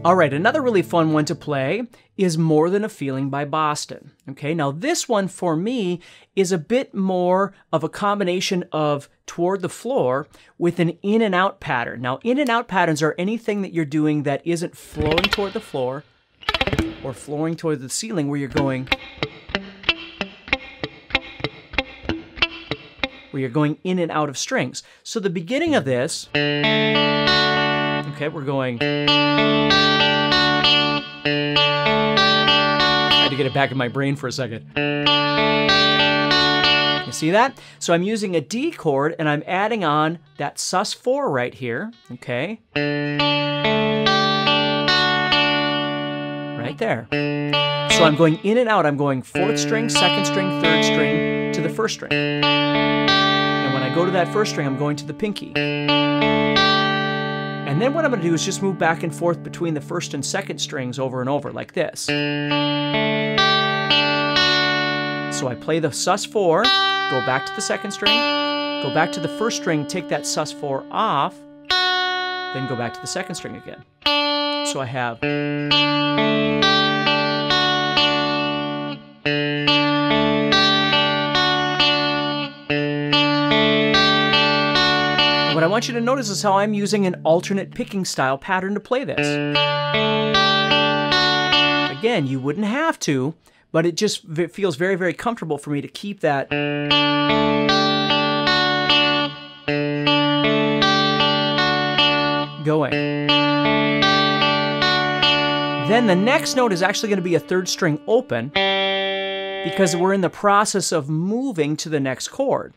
All right, another really fun one to play is More Than a Feeling by Boston. Okay, now this one for me is a bit more of a combination of toward the floor with an in and out pattern. Now, in and out patterns are anything that you're doing that isn't flowing toward the floor or flowing toward the ceiling, where you're going in and out of strings. So the beginning of this, okay, we're going. I had to get it back in my brain for a second. You see that? So I'm using a D chord and I'm adding on that sus4 right here, okay? Right there. So I'm going in and out. I'm going 4th string, 2nd string, 3rd string to the 1st string. And when I go to that 1st string, I'm going to the pinky. And then what I'm going to do is just move back and forth between the 1st and 2nd strings over and over like this. So I play the sus4, go back to the 2nd string, go back to the 1st string, take that sus4 off, then go back to the 2nd string again. So I have. What I want you to notice is how I'm using an alternate picking style pattern to play this. Again, you wouldn't have to, but it feels very, very comfortable for me to keep that going. Then the next note is actually going to be a 3rd string open because we're in the process of moving to the next chord.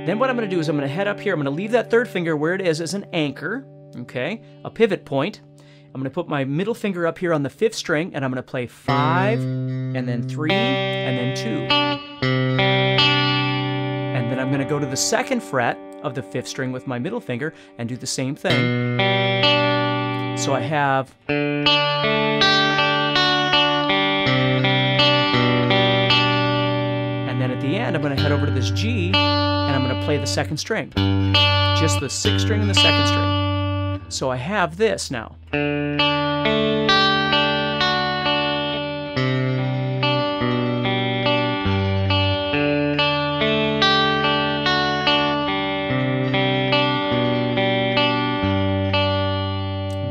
Then what I'm going to do is I'm going to head up here. I'm going to leave that 3rd finger where it is as an anchor, okay, a pivot point. I'm going to put my middle finger up here on the 5th string, and I'm going to play 5, and then 3, and then 2. And then I'm going to go to the 2nd fret of the 5th string with my middle finger and do the same thing. So I have. And then at the end, I'm going to head over to this G, and I'm going to play the 2nd string. Just the 6th string and the 2nd string. So I have this now.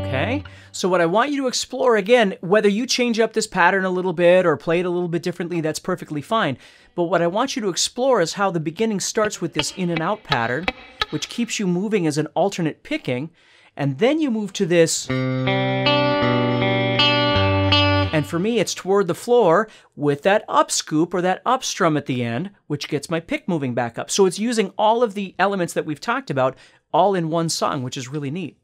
Okay? So what I want you to explore, again, whether you change up this pattern a little bit or play it a little bit differently, that's perfectly fine. But what I want you to explore is how the beginning starts with this in and out pattern, which keeps you moving as an alternate picking, and then you move to this, and for me it's toward the floor with that up scoop or that up strum at the end, which gets my pick moving back up. So it's using all of the elements that we've talked about all in one song, which is really neat.